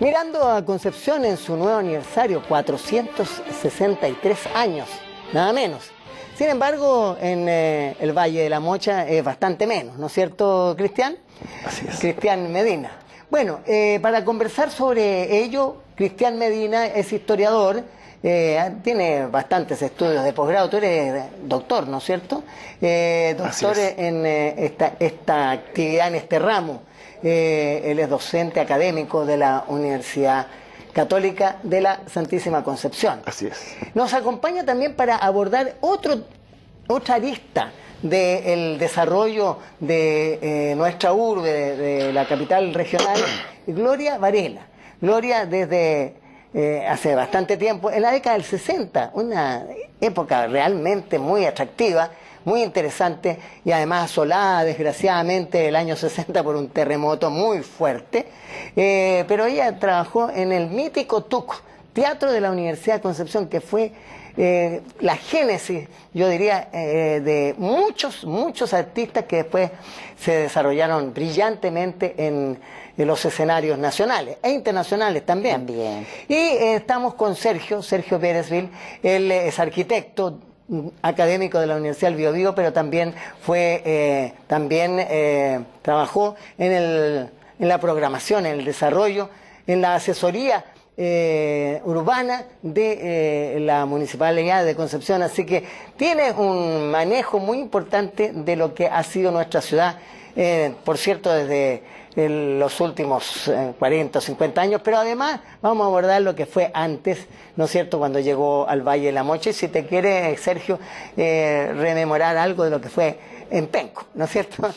Mirando a Concepción en su nuevo aniversario, 463 años, nada menos. Sin embargo, en el Valle de la Mocha es bastante menos, ¿no es cierto, Cristian? Así es. Cristian Medina. Bueno, para conversar sobre ello, Cristian Medina es historiador, tiene bastantes estudios de posgrado. Tú eres doctor, ¿no es cierto? Doctor en esta actividad, en este ramo. Él es docente académico de la Universidad Católica de la Santísima Concepción. Así es. Nos acompaña también para abordar otra arista del desarrollo de nuestra urbe, de la capital regional, Gloria Varela. Gloria desde hace bastante tiempo, en la década del 60, una época realmente muy atractiva, muy interesante y además asolada desgraciadamente el año 60 por un terremoto muy fuerte, pero ella trabajó en el mítico TUC, Teatro de la Universidad de Concepción, que fue la génesis, yo diría, de muchos artistas que después se desarrollaron brillantemente en los escenarios nacionales e internacionales también. Y estamos con Sergio Pérezville. Él es arquitecto, académico de la Universidad del Biobío, pero también trabajó en la programación, en el desarrollo, en la asesoría urbana de la Municipalidad de Concepción, así que tiene un manejo muy importante de lo que ha sido nuestra ciudad, por cierto, desde los últimos 40 o 50 años, pero además vamos a abordar lo que fue antes, ¿no es cierto?, cuando llegó al Valle de la Mocha. Y si te quiere, Sergio, rememorar algo de lo que fue en Penco, ¿no es cierto?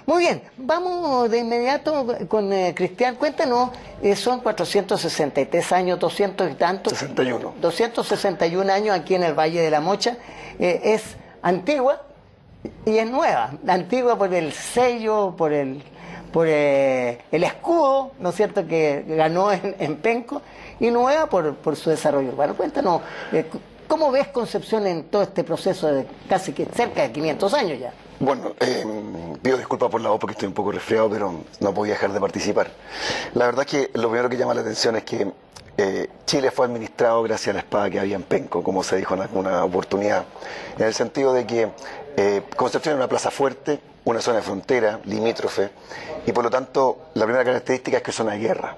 Muy bien, vamos de inmediato con Cristian. Cuéntanos, son 463 años, 200 y tantos. 61. 261 años aquí en el Valle de la Mocha. Es antigua y es nueva. Antigua por el sello, por el escudo, ¿no es cierto?, que ganó en Penco, y nueva por su desarrollo urbano. Cuéntanos, ¿cómo ves Concepción en todo este proceso de casi que cerca de 500 años ya? Bueno, pido disculpas por la voz porque estoy un poco resfriado, pero no podía dejar de participar. La verdad es que lo primero que llama la atención es que Chile fue administrado gracias a la espada que había en Penco, como se dijo en alguna oportunidad, en el sentido de que Concepción es una plaza fuerte, una zona de frontera, limítrofe, y por lo tanto la primera característica es que es zona de guerra.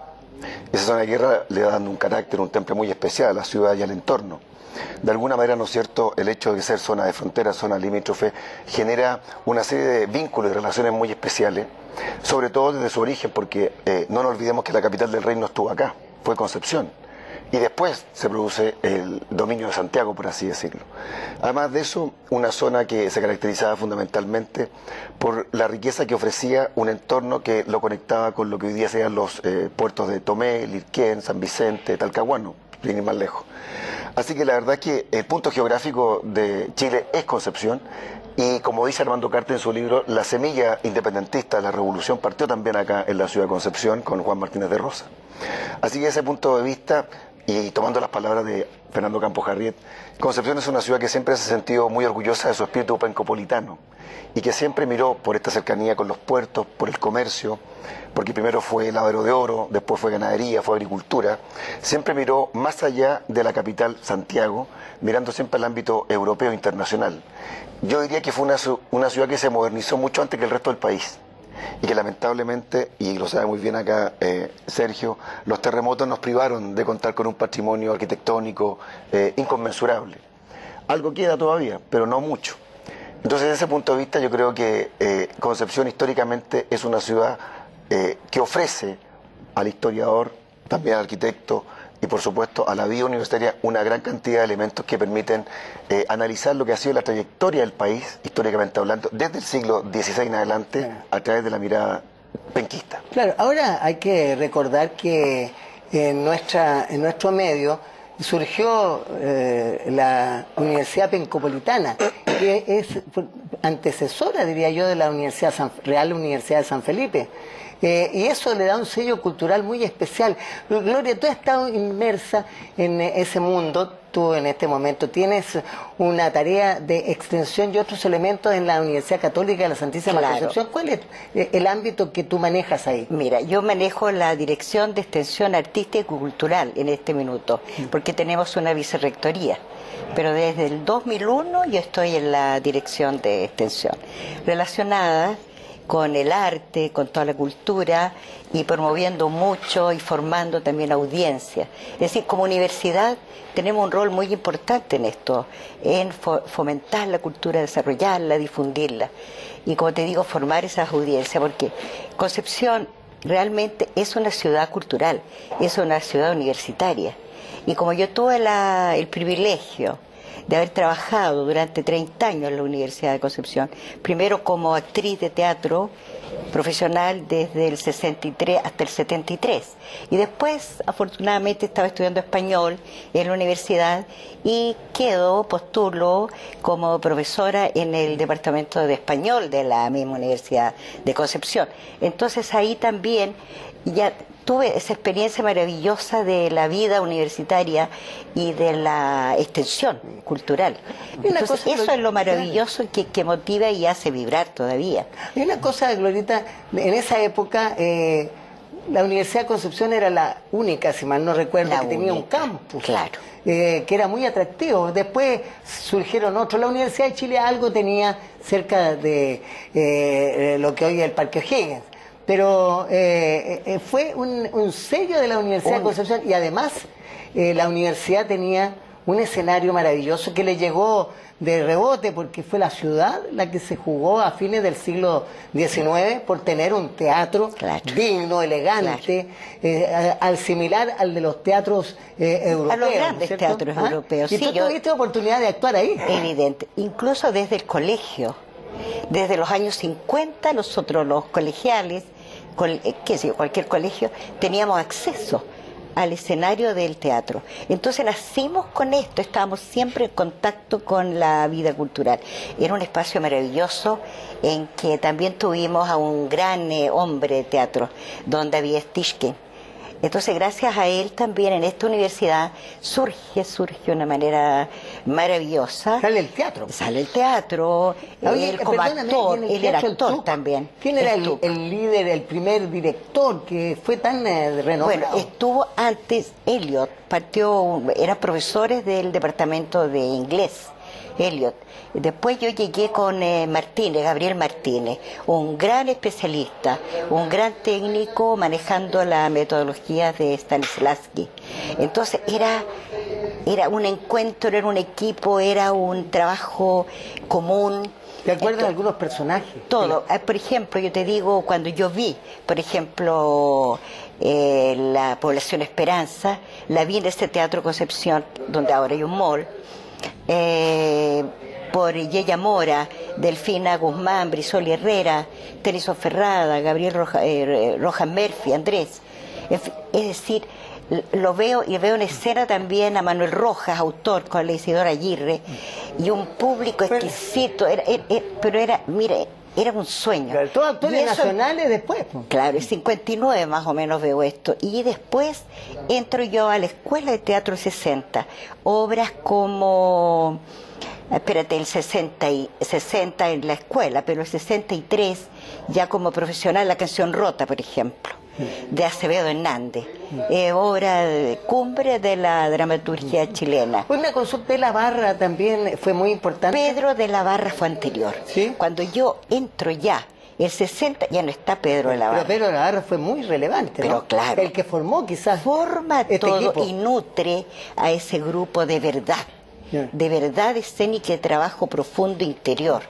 Esa zona de guerra le da dando un carácter, un temple muy especial a la ciudad y al entorno. De alguna manera, ¿no es cierto?, el hecho de ser zona de frontera, zona limítrofe, genera una serie de vínculos y relaciones muy especiales, sobre todo desde su origen, porque no nos olvidemos que la capital del reino estuvo acá, fue Concepción, y después se produce el dominio de Santiago, por así decirlo. Además de eso, una zona que se caracterizaba fundamentalmente por la riqueza que ofrecía un entorno que lo conectaba con lo que hoy día serían los puertos de Tomé, Lirquén, San Vicente, Talcahuano, sin ir más lejos. Así que la verdad es que el punto geográfico de Chile es Concepción, y como dice Armando Carter en su libro, la semilla independentista de la revolución partió también acá en la ciudad de Concepción con Juan Martínez de Rosa. Así que desde ese punto de vista, y tomando las palabras de Fernando Campos Jarriet, Concepción es una ciudad que siempre se ha sentido muy orgullosa de su espíritu pencopolitano y que siempre miró por esta cercanía con los puertos, por el comercio, porque primero fue lavadero de oro, después fue ganadería, fue agricultura, siempre miró más allá de la capital, Santiago, mirando siempre al ámbito europeo e internacional. Yo diría que fue una ciudad que se modernizó mucho antes que el resto del país, y que lamentablemente, y lo sabe muy bien acá Sergio, los terremotos nos privaron de contar con un patrimonio arquitectónico inconmensurable. Algo queda todavía, pero no mucho. Entonces, desde ese punto de vista, yo creo que Concepción históricamente es una ciudad que ofrece al historiador, también al arquitecto y por supuesto a la vida universitaria una gran cantidad de elementos que permiten analizar lo que ha sido la trayectoria del país, históricamente hablando, desde el siglo XVI en adelante, a través de la mirada penquista. Claro, ahora hay que recordar que en nuestro medio surgió la Universidad Pencopolitana, que es antecesora, diría yo, de la Real Universidad de San Felipe. Y eso le da un sello cultural muy especial. Gloria, tú has estado inmersa en ese mundo. Tú en este momento tienes una tarea de extensión y otros elementos en la Universidad Católica de la Santísima Concepción. ¿Cuál es el ámbito que tú manejas ahí? Mira, yo manejo la Dirección de Extensión Artística y Cultural en este minuto, porque tenemos una vicerrectoría. Pero desde el 2001 yo estoy en la Dirección de Extensión, relacionada con el arte, con toda la cultura y promoviendo mucho y formando también audiencia. Es decir, como universidad tenemos un rol muy importante en esto, en fomentar la cultura, desarrollarla, difundirla y, como te digo, formar esas audiencias, porque Concepción realmente es una ciudad cultural, es una ciudad universitaria. Y como yo tuve el privilegio de haber trabajado durante 30 años en la Universidad de Concepción, primero como actriz de teatro profesional desde el 63 hasta el 73, y después afortunadamente estaba estudiando español en la universidad y postulo como profesora en el departamento de español de la misma Universidad de Concepción. Entonces ahí también ya tuve esa experiencia maravillosa de la vida universitaria y de la extensión cultural. Entonces, eso es lo maravilloso que motiva y hace vibrar todavía. Y una cosa, Glorita, en esa época la Universidad de Concepción era la única, si mal no recuerdo, que tenía un campus. Claro. Que era muy atractivo. Después surgieron otros. La Universidad de Chile algo tenía cerca de lo que hoy es el Parque O'Higgins. Pero fue un sello de la Universidad de Concepción, y además la universidad tenía un escenario maravilloso que le llegó de rebote, porque fue la ciudad la que se jugó a fines del siglo XIX por tener un teatro digno, elegante, al similar al de los teatros europeos. A los grandes teatros europeos. Y tú tuviste oportunidad de actuar ahí. Evidente, incluso desde el colegio. Desde los años 50 nosotros los colegiales, cualquier colegio, teníamos acceso al escenario del teatro. Entonces nacimos con esto, estábamos siempre en contacto con la vida cultural. Era un espacio maravilloso en que también tuvimos a un gran hombre de teatro, don David Stishkin. Entonces, gracias a él también en esta universidad surge de una manera maravillosa. Sale el teatro. Sale el teatro, él como actor, él era actor también. ¿Quién era el líder, el primer director que fue tan renombrado? Bueno, estuvo antes Elliot, eran profesores del departamento de inglés. Elliot. Después yo llegué con Gabriel Martínez, un gran especialista, un gran técnico manejando la metodología de Stanislavski. Entonces era un encuentro, era un equipo, era un trabajo común. ¿Te acuerdas de algunos personajes? Todo. Por ejemplo, yo te digo, cuando yo vi, por ejemplo, la Población Esperanza, la vi en este Teatro Concepción, donde ahora hay un mall, por Yeya Mora, Delfina Guzmán, Brisol Herrera, Tennyson Ferrada, Gabriel Rojas Murphy, Andrés. En fin, es decir, lo veo y veo en escena también a Manuel Rojas, autor, con la Isidora Aguirre, y un público exquisito, pero era, mire, era un sueño. Claro, todos actores nacionales después. Claro, en 59 más o menos veo esto. Y después entro yo a la Escuela de Teatro 60. Obras como, espérate, el 60 en la escuela, pero el 63 ya como profesional, La Canción Rota, por ejemplo, de Acevedo Hernández. Obra de cumbre de la dramaturgia chilena. Una consulta de la Barra también fue muy importante. Pedro de la Barra fue anterior. ¿Sí? Cuando yo entro ya, el 60, ya no está Pedro de la Barra. Pero Pedro de la Barra fue muy relevante, pero ¿no? Claro. El que formó quizás. Forma este todo equipo. Y nutre a ese grupo de verdad. De verdad escénica y trabajo profundo interior.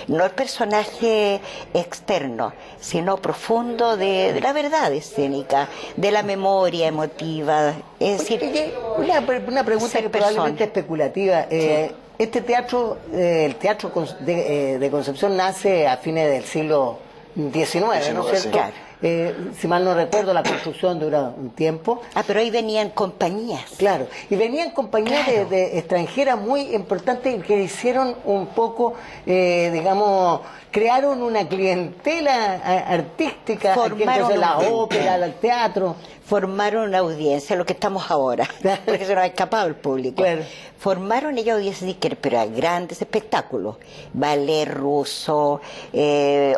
No el personaje externo, sino profundo de la verdad escénica, de la memoria emotiva. Es decir, una pregunta que probablemente es especulativa. Este teatro, el Teatro de Concepción nace a fines del siglo XIX, ¿no es cierto? Claro. si mal no recuerdo, la construcción dura un tiempo. Ah, pero ahí venían compañías. Claro, y venían compañías de extranjeras muy importantes que hicieron un poco, digamos, crearon una clientela artística, Formaron la un- ópera, el teatro. Formaron una audiencia, lo que estamos ahora, porque se nos ha escapado el público. Claro. Formaron ellos audiencias, pero a grandes espectáculos, ballet ruso,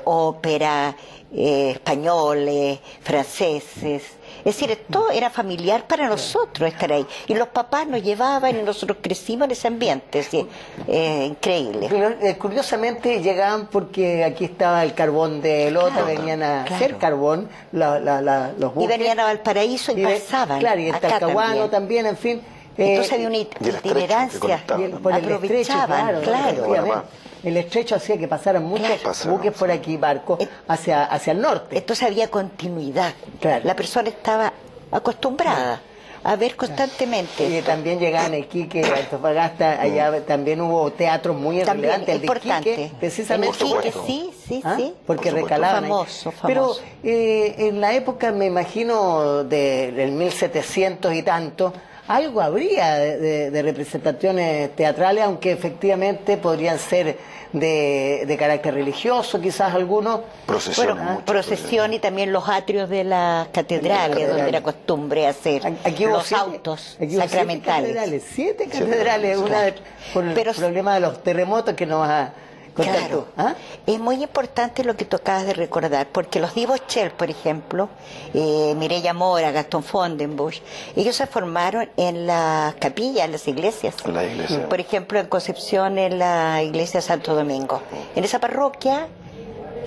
ópera, españoles, franceses. Es decir, todo era familiar para nosotros estar ahí. Y los papás nos llevaban y nosotros crecimos en ese ambiente. Es decir, increíble. Pero, curiosamente llegaban porque aquí estaba el carbón de Lota, Claro, venían a claro. hacer carbón, los Y buques. venían a Valparaíso y Claro, pasaban. y el acá Talcahuano también. también, en fin. Entonces había una y el estrecho que itinerancia. conectaba, Y por el estrecho, Aprovechaban, claro, claro. efectivamente. El estrecho hacía que pasaran muchos Pasaron, buques por aquí, barcos, hacia el norte. Entonces había continuidad. Claro. La persona estaba acostumbrada a ver constantemente. Y también llegaban a Iquique, a Antofagasta, allá también hubo teatros muy También relevantes. El de importante. Iquique, precisamente. En Iquique, Por sí, sí, ¿Ah? sí. Porque Por supuesto. recalaban ahí. Famoso, Pero famoso. en la época, me imagino, del 1700 y tanto, algo habría de representaciones teatrales, aunque efectivamente podrían ser de carácter religioso, quizás algunos. Procesiones, Bueno, muchas procesión y también los atrios de las catedrales, donde era costumbre hacer Aquí hubo los autos aquí hubo sacramentales. siete catedrales, una por el Pero- problema de los terremotos que nos vas a contar Claro, tú. ¿Ah? es muy importante lo que tú acabas de recordar, porque los Dibochel, por ejemplo, Mireya Mora, Gastón Fondenbusch, ellos se formaron en las capillas, en las iglesias. En la iglesia. Por ejemplo, en Concepción, en la iglesia de Santo Domingo. En esa parroquia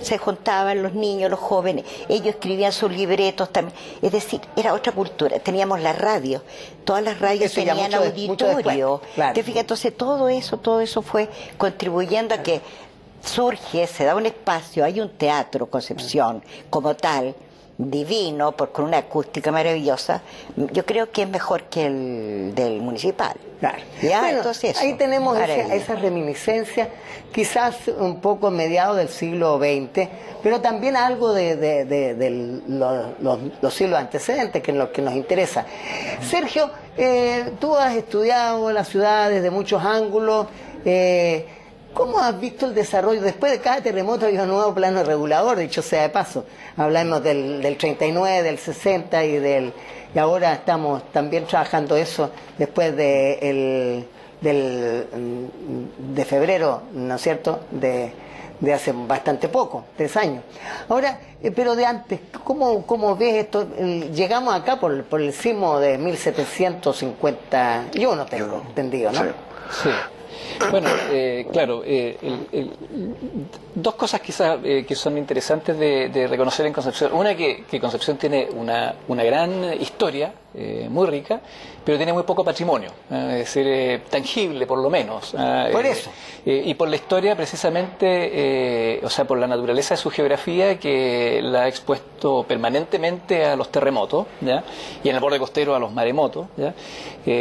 se juntaban los niños, los jóvenes, ellos escribían sus libretos también, es decir, era otra cultura. Teníamos la radio, todas las radios Eso ya tenían mucho después, auditorio. claro. ¿Te fijas? Entonces todo eso fue contribuyendo a que surge, se da un espacio, hay un teatro Concepción como tal, divino, con una acústica maravillosa. Yo creo que es mejor que el del municipal. Claro. ¿Ya? Bueno, Entonces eso, ahí tenemos maravilla. esa reminiscencia, quizás un poco mediados del siglo XX, pero también algo de los siglos antecedentes, que es lo que nos interesa. Sergio, tú has estudiado la ciudad desde muchos ángulos. ¿Cómo has visto el desarrollo? Después de cada terremoto hay un nuevo plano regulador, dicho sea de paso. Hablamos del 39, del 60 y ahora estamos también trabajando eso después de febrero, ¿no es cierto?, de hace bastante poco, 3 años. Ahora, pero de antes, ¿cómo ves esto? Llegamos acá por el sismo de 1751, tengo entendido, ¿no? Sí. Sí. Bueno, claro, dos cosas quizás que son interesantes de reconocer en Concepción. Una, que Concepción tiene una gran historia, muy rica, pero tiene muy poco patrimonio, es decir, tangible por lo menos. Por eso. Y por la historia precisamente, o sea, por la naturaleza de su geografía, que la ha expuesto permanentemente a los terremotos, ¿ya? Y en el borde costero a los maremotos, ¿ya?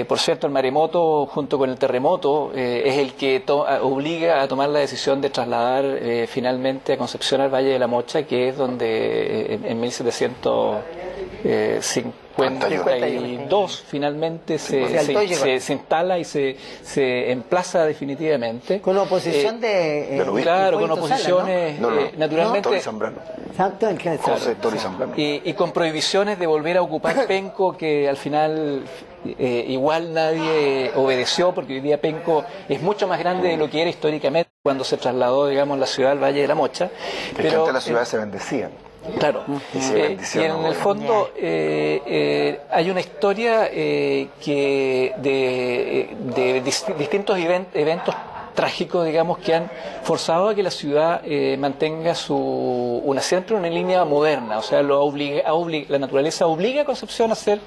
Por cierto, el maremoto junto con el terremoto es el que obliga a tomar la decisión de trasladar finalmente a Concepción al Valle de la Mocha, que es donde en 1752 finalmente se instala y se emplaza definitivamente. Con oposición claro, con oposiciones, naturalmente. Tony Zambrano. José Tony Zambrano. Y con prohibiciones de volver a ocupar Penco, que al final igual nadie obedeció, porque hoy día Penco es mucho más grande de lo que era históricamente cuando se trasladó, digamos, la ciudad al Valle de la Mocha. Pero de la ciudad se bendecían. Claro, Y se y bendiciones, en el fondo hay una historia que de distintos eventos trágicos, digamos, que han forzado a que la ciudad mantenga siempre una línea moderna. O sea, la naturaleza obliga a Concepción a ser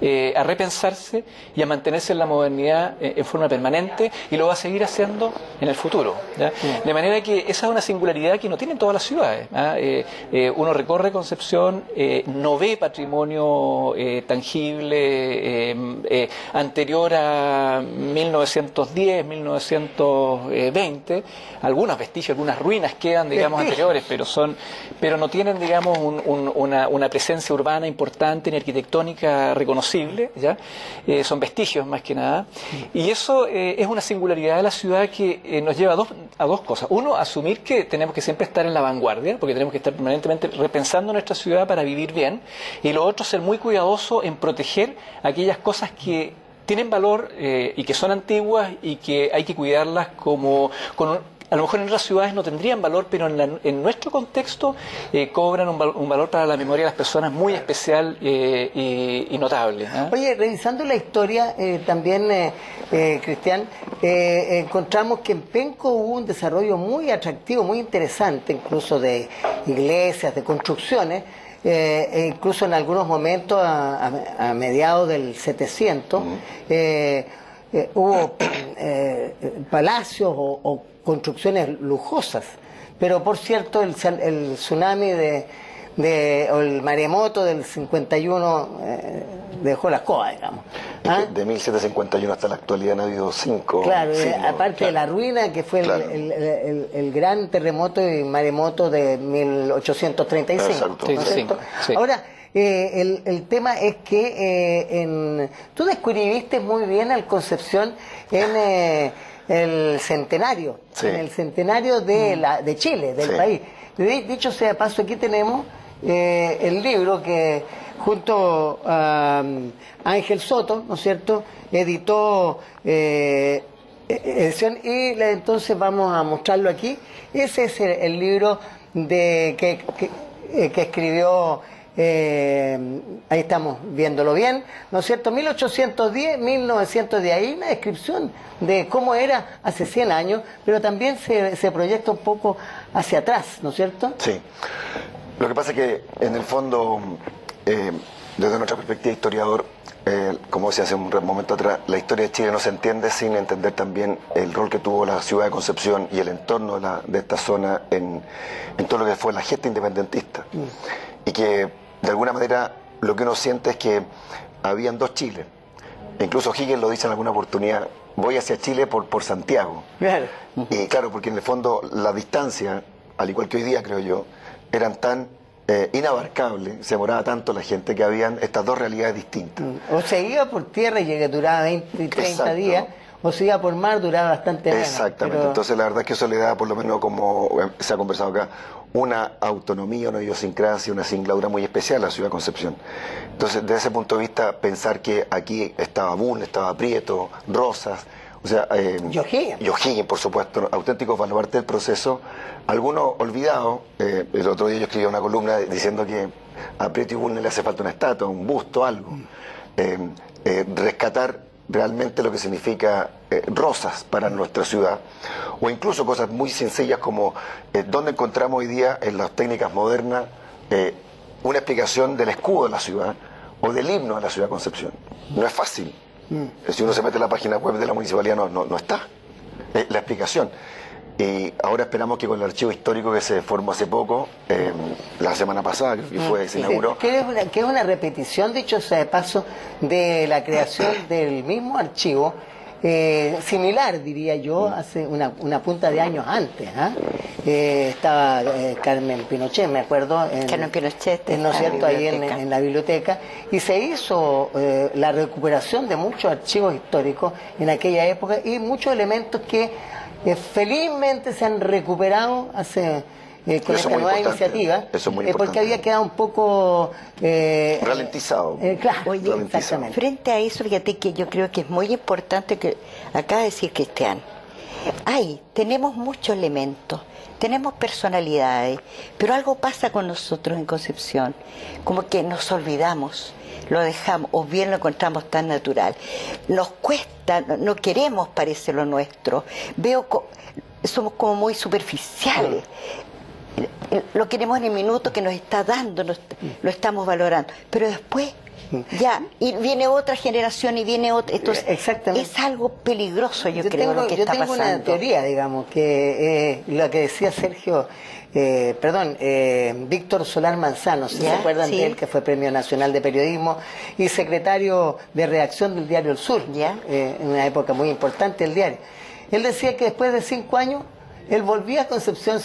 a repensarse y a mantenerse en la modernidad en forma permanente, y lo va a seguir haciendo en el futuro, ¿ya? De manera que esa es una singularidad que no tienen todas las ciudades, ¿ah? Uno recorre Concepción, no ve patrimonio tangible anterior a 1910, 1920, algunos vestigios, algunas ruinas quedan, digamos, anteriores, pero no tienen, digamos, una presencia urbana importante ni arquitectónica reconocible, ¿ya? Son vestigios más que nada, y eso es una singularidad de la ciudad que nos lleva a dos cosas. Uno, asumir que tenemos que siempre estar en la vanguardia, porque tenemos que estar permanentemente repensando nuestra ciudad para vivir bien, y lo otro, ser muy cuidadoso en proteger aquellas cosas que tienen valor y que son antiguas y que hay que cuidarlas a lo mejor en otras ciudades no tendrían valor, pero en nuestro contexto cobran un valor para la memoria de las personas muy especial y notable, ¿eh? Oye, revisando la historia también, Cristian, encontramos que en Penco hubo un desarrollo muy atractivo, muy interesante, incluso de iglesias, de construcciones, incluso en algunos momentos a mediados del 700 hubo palacios o construcciones lujosas, pero por cierto el tsunami o el maremoto del 51 dejó la escoba, digamos. ¿Ah? De 1751 hasta la actualidad han habido 5 Claro, siglos, aparte de la ruina que fue claro, el gran terremoto y maremoto de 1835. Exacto. ¿No es cierto? Sí. Ahora, el tema es que tú describiste muy bien al Concepción en el centenario, sí, en el centenario de Chile, del sí, país. Dicho sea de paso, aquí tenemos el libro que junto a Ángel Soto, ¿no es cierto?, editó edición, y entonces vamos a mostrarlo aquí. Ese es el libro que escribió, ahí estamos viéndolo bien, ¿no es cierto?, 1810, 1900, de ahí una descripción de cómo era hace 100 años, pero también se proyecta un poco hacia atrás, ¿no es cierto? Sí. Lo que pasa es que, en el fondo, desde nuestra perspectiva de historiador, como decía hace un momento atrás, la historia de Chile no se entiende sin entender también el rol que tuvo la ciudad de Concepción y el entorno de esta zona en todo lo que fue la gesta independentista. Y que, de alguna manera, lo que uno siente es que habían dos Chiles. E incluso Higgins lo dice en alguna oportunidad: voy hacia Chile por Santiago. Claro. Y claro, porque en el fondo la distancia, al igual que hoy día creo yo, eran tan inabarcables, se demoraba tanto la gente, que habían estas dos realidades distintas. O se iba por tierra y duraba 20 y 30 Exacto. días, o se iba por mar, duraba bastante menos. Exactamente, pero... entonces la verdad es que eso le da, por lo menos como se ha conversado acá, una autonomía, una idiosincrasia, una singladura muy especial a la ciudad de Concepción. Entonces, desde ese punto de vista, pensar que aquí estaba Bull, estaba Prieto, Rosas, o sea, y O'Higgins, por supuesto, auténticos baluartes del proceso, algunos olvidados. El otro día yo escribí una columna diciendo que a Prieto y Bull le hace falta una estatua, un busto, algo. Rescatar realmente lo que significa Rosas para nuestra ciudad, o incluso cosas muy sencillas como dónde encontramos hoy día en las técnicas modernas una explicación del escudo de la ciudad o del himno de la ciudad de Concepción. No es fácil. Si uno se mete en la página web de la municipalidad no está la explicación. Y ahora esperamos que con el archivo histórico que se formó hace poco, la semana pasada, creo que fue, se inauguró. Que es una repetición, dicho sea de paso, de la creación del mismo archivo, similar, diría yo, hace una punta de años antes. Estaba Carmen Pinochet, me acuerdo, Carmen Pinochet, ¿no es cierto?, ahí en la biblioteca, y se hizo la recuperación de muchos archivos históricos en aquella época, y muchos elementos que felizmente se han recuperado hace con esta nueva iniciativa, eso es muy importante, porque había quedado un poco ralentizado. Claro, Oye, exactamente. Frente a eso, fíjate que yo creo que es muy importante que acaba de decir Cristian. Tenemos muchos elementos, tenemos personalidades, pero algo pasa con nosotros en Concepción, como que nos olvidamos, lo dejamos, o bien lo encontramos tan natural. Nos cuesta, no queremos parecer lo nuestro, somos como muy superficiales. Lo queremos en el minuto que nos está dando, lo estamos valorando, pero después Ya, y viene otra generación y viene otra. Entonces, Exactamente. es algo peligroso, yo creo, lo que está tengo pasando. una teoría, digamos, que lo que decía Sergio, Víctor Solar Manzano, si se acuerdan de él, que fue Premio Nacional de Periodismo y secretario de redacción del diario El Sur, en una época muy importante del diario. Él decía que después de 5 años él volvía a Concepción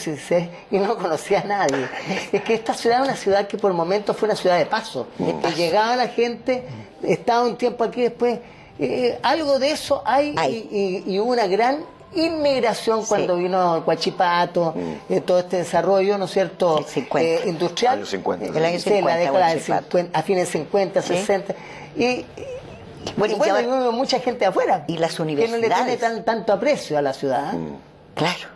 y no conocía a nadie. Es que esta ciudad es una ciudad que por momentos fue una ciudad de paso, que llegaba la gente, estaba un tiempo aquí, después algo de eso hay. Y hubo una gran inmigración cuando vino Huachipato, todo este desarrollo, ¿no es cierto?, industrial. Años 50. El año 50, la década del 50, a fines 50, 60. Bueno, y mucha gente afuera. Y las que universidades. no le tiene tanto aprecio a la ciudad. Claro.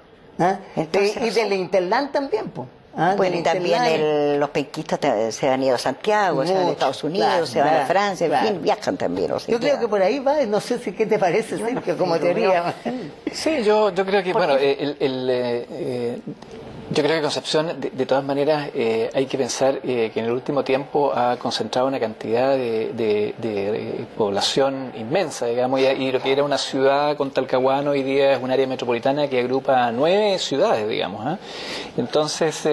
Entonces, y del Interland también, pues. Bueno, y también los penquistas se han ido a Santiago, se van a Estados Unidos, se van a Francia, en fin, viajan también. O sea, yo creo que por ahí va, no sé si qué te parece, Sergio, como teoría. Sí, yo creo que, bueno, yo creo que Concepción, de todas maneras, hay que pensar que en el último tiempo ha concentrado una cantidad de población inmensa, digamos, y lo que era una ciudad con Talcahuano hoy día es un área metropolitana que agrupa 9 ciudades, digamos. Entonces,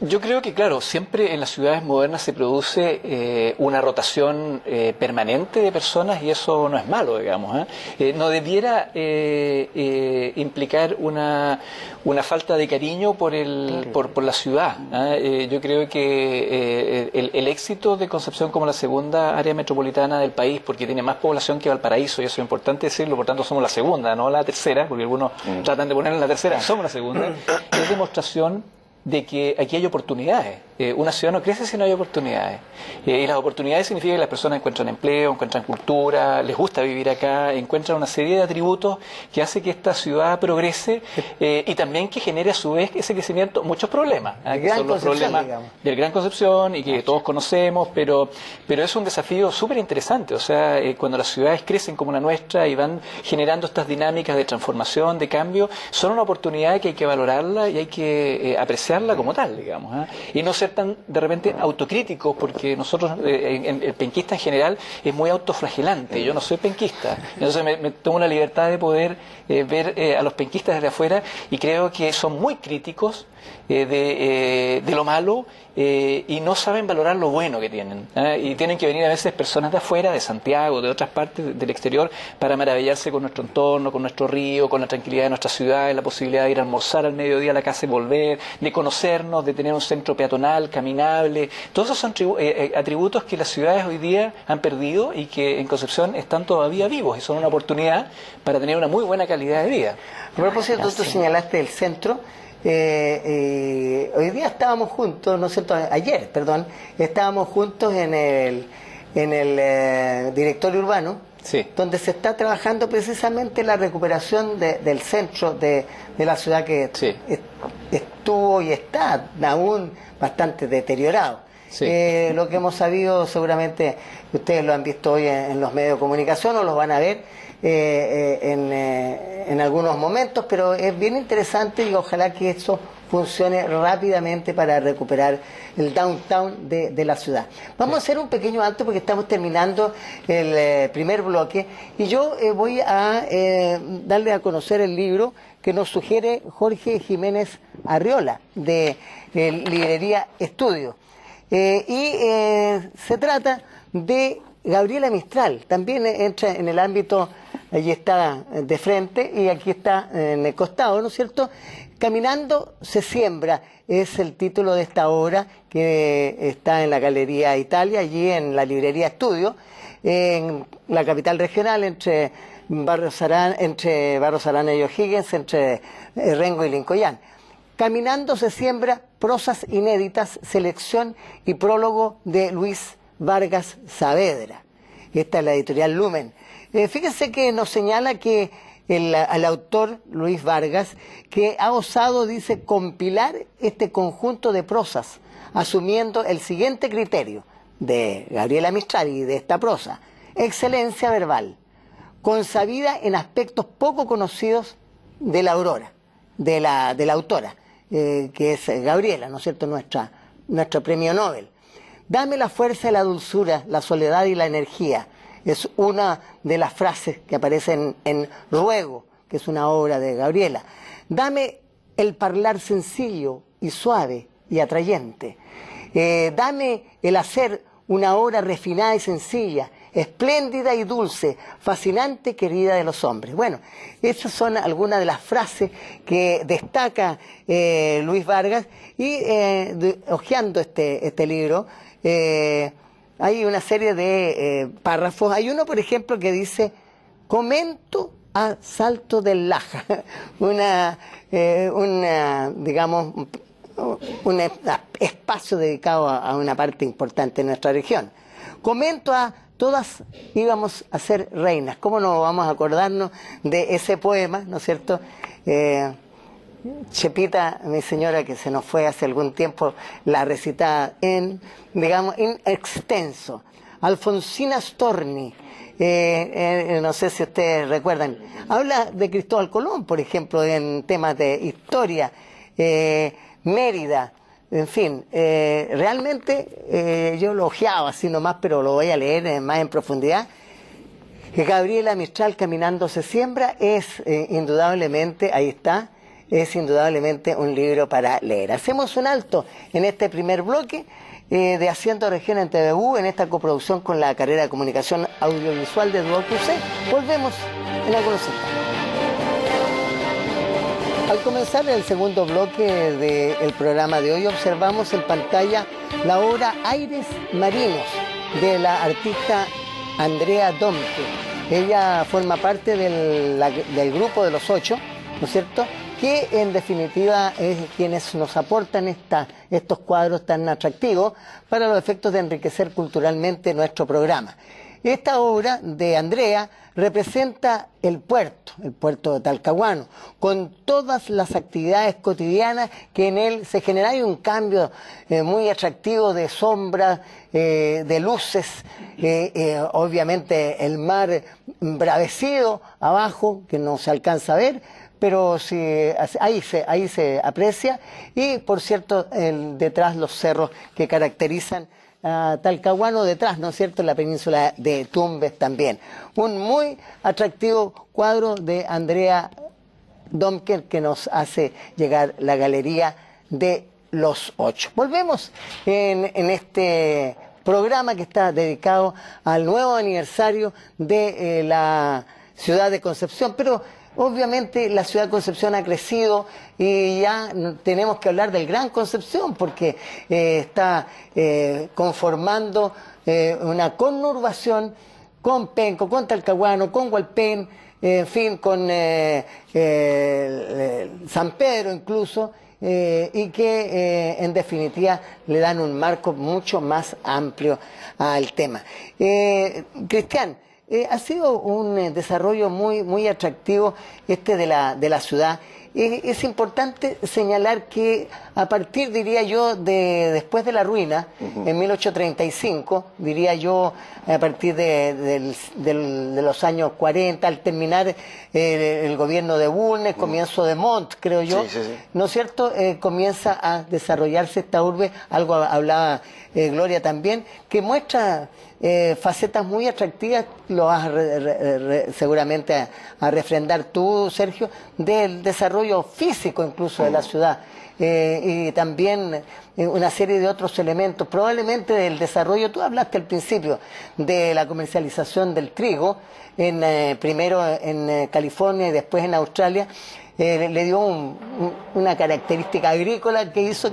yo creo que, claro, siempre en las ciudades modernas se produce una rotación permanente de personas y eso no es malo, digamos. No debiera implicar una falta de cariño por la ciudad. Yo creo que el éxito de Concepción como la segunda área metropolitana del país, porque tiene más población que Valparaíso, y eso es importante decirlo, por tanto somos la segunda, no la tercera, porque algunos tratan de ponerla en la tercera, somos la segunda, es demostración de que aquí hay oportunidades. Una ciudad no crece si no hay oportunidades. Y las oportunidades significan que las personas encuentran empleo, encuentran cultura, les gusta vivir acá, encuentran una serie de atributos que hace que esta ciudad progrese y también que genere a su vez ese crecimiento muchos problemas. Que son los problemas del Gran Concepción y que todos conocemos, pero es un desafío súper interesante. O sea, cuando las ciudades crecen como la nuestra y van generando estas dinámicas de transformación, de cambio, son una oportunidad que hay que valorarla y hay que apreciarla como tal, digamos. Y no ser tan de repente autocríticos, porque nosotros, el penquista en general es muy autoflagelante. Yo no soy penquista, entonces me tomo la libertad de poder ver a los penquistas desde afuera y creo que son muy críticos de lo malo y no saben valorar lo bueno que tienen. Y tienen que venir a veces personas de afuera, de Santiago, de otras partes del exterior, para maravillarse con nuestro entorno, con nuestro río, con la tranquilidad de nuestra ciudad, la posibilidad de ir a almorzar al mediodía a la casa y volver, de conocernos, de tener un centro peatonal, caminable. Todos esos son atributos que las ciudades hoy día han perdido y que en Concepción están todavía vivos y son una oportunidad para tener una muy buena calidad de vida. A propósito, tú señalaste el centro. Hoy día estábamos juntos, ¿no es cierto? Ayer, perdón, estábamos juntos en el directorio urbano, donde se está trabajando precisamente la recuperación del centro de la ciudad que estuvo y está aún bastante deteriorado. Lo que hemos sabido, seguramente ustedes lo han visto hoy en los medios de comunicación o lo van a ver en algunos momentos, pero es bien interesante y ojalá que eso funcione rápidamente para recuperar el downtown de la ciudad. Vamos a hacer un pequeño alto porque estamos terminando el primer bloque y yo voy a darle a conocer el libro que nos sugiere Jorge Jiménez Arriola de Librería Estudio. Se trata de Gabriela Mistral, también entra en el ámbito, allí está de frente y aquí está en el costado, ¿no es cierto? Caminando se siembra, es el título de esta obra que está en la Galería Italia, allí en la Librería Estudio, en la capital regional, entre Barros Arana y O'Higgins, entre Rengo y Lincoyán. Caminando se siembra, prosas inéditas, selección y prólogo de Luis Vargas Saavedra. Esta es la editorial Lumen. Fíjense que nos señala que al autor Luis Vargas, que ha osado, dice, compilar este conjunto de prosas, asumiendo el siguiente criterio de Gabriela Mistral y de esta prosa: excelencia verbal, consabida en aspectos poco conocidos de la Aurora, de la autora, que es Gabriela, ¿no es cierto?, nuestra premio Nobel. Dame la fuerza y la dulzura, la soledad y la energía. Es una de las frases que aparecen en Ruego, que es una obra de Gabriela. Dame el parlar sencillo y suave y atrayente. Dame el hacer una obra refinada y sencilla, espléndida y dulce, fascinante, querida de los hombres. Bueno, esas son algunas de las frases que destaca Luis Vargas, y hojeando este libro, hay una serie de párrafos. Hay uno, por ejemplo, que dice: comento a Salto del Laja, digamos, un espacio dedicado a una parte importante de nuestra región. Comento a todas íbamos a ser reinas. ¿Cómo no vamos a acordarnos de ese poema, ¿no es cierto? Chepita, mi señora, que se nos fue hace algún tiempo, la recitaba en extenso. Alfonsina Storni, no sé si ustedes recuerdan, habla de Cristóbal Colón, por ejemplo, en temas de historia, Mérida, en fin, realmente yo lo ojeaba así nomás, pero lo voy a leer más en profundidad. Gabriela Mistral, Caminando se siembra, es indudablemente, ahí está, es indudablemente un libro para leer. Hacemos un alto en este primer bloque de Haciendo Región en TVU, en esta coproducción con la carrera de Comunicación Audiovisual de DuoQC. Volvemos en algunos instantes. Al comenzar el segundo bloque del programa de hoy, observamos en pantalla la obra Aires Marinos de la artista Andrea Domke. Ella forma parte del grupo de los 8, ¿no es cierto?, que en definitiva es quienes nos aportan estos cuadros tan atractivos para los efectos de enriquecer culturalmente nuestro programa. Esta obra de Andrea representa el puerto de Talcahuano, con todas las actividades cotidianas que en él se genera. Hay un cambio muy atractivo de sombras, de luces, obviamente el mar embravecido abajo, que no se alcanza a ver, pero sí, ahí se aprecia, y por cierto detrás los cerros que caracterizan a Talcahuano, detrás, ¿no es cierto?, la península de Tumbes también. Un muy atractivo cuadro de Andrea Domke que nos hace llegar la Galería de los 8. Volvemos en este programa que está dedicado al nuevo aniversario de la ciudad de Concepción, pero obviamente la ciudad de Concepción ha crecido y ya tenemos que hablar del Gran Concepción, porque está conformando una conurbación con Penco, con Talcahuano, con Hualpén, en fin, con San Pedro incluso, y que en definitiva le dan un marco mucho más amplio al tema. Cristian, ha sido un desarrollo muy atractivo de la ciudad. Es importante señalar que a partir, diría yo, después de la ruina, en 1835, diría yo, a partir de los años 40, al terminar el gobierno de Bulnes, comienzo de Montt, creo yo, sí. ¿No es cierto?, comienza a desarrollarse esta urbe, algo hablaba Gloria también, que muestra facetas muy atractivas, lo vas seguramente a refrendar tú, Sergio, del desarrollo físico incluso de la ciudad, y también una serie de otros elementos, probablemente del desarrollo. Tú hablaste al principio de la comercialización del trigo, primero en California y después en Australia. Le dio una característica agrícola que hizo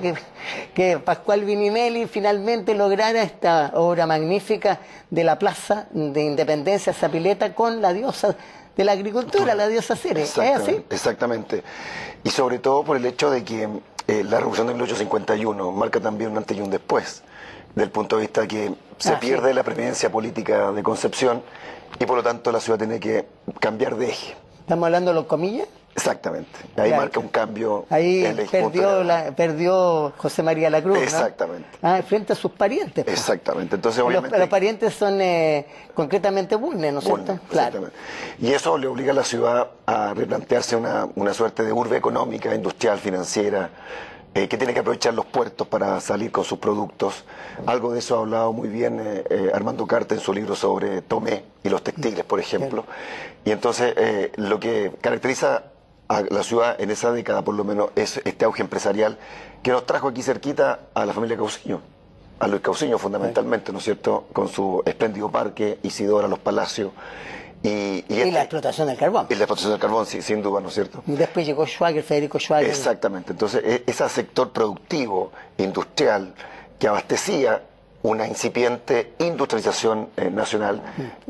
que Pascual Vininelli finalmente lograra esta obra magnífica de la Plaza de Independencia Zapileta con la diosa de la agricultura, la diosa Ceres. ¿Es así? Exactamente. Y sobre todo por el hecho de que la Revolución de 1851 marca también un antes y un después, del punto de vista que se pierde la preeminencia política de Concepción y por lo tanto la ciudad tiene que cambiar de eje. ¿Estamos hablando de los comillas? Exactamente, ahí marca un cambio. Ahí perdió José María Lacruz, exactamente, ¿no? Frente a sus parientes. Pues. Exactamente, entonces obviamente los parientes son concretamente Bulnes, ¿no es cierto? Claro. Y eso le obliga a la ciudad a replantearse una suerte de urbe económica, industrial, financiera, que tiene que aprovechar los puertos para salir con sus productos. Algo de eso ha hablado muy bien Armando Carta en su libro sobre Tomé y los textiles, por ejemplo. Y entonces lo que caracteriza a la ciudad en esa década, por lo menos, es este auge empresarial que nos trajo aquí cerquita a la familia Cauciño, a Luis Cauciño fundamentalmente, ¿no es cierto?, con su espléndido parque, Isidora, Los Palacios. Y la explotación del carbón. Y la explotación del carbón, sí, sin duda, ¿no es cierto? Y después llegó Schwager, Federico Schwager. Exactamente. Entonces, ese sector productivo, industrial, que abastecía una incipiente industrialización nacional,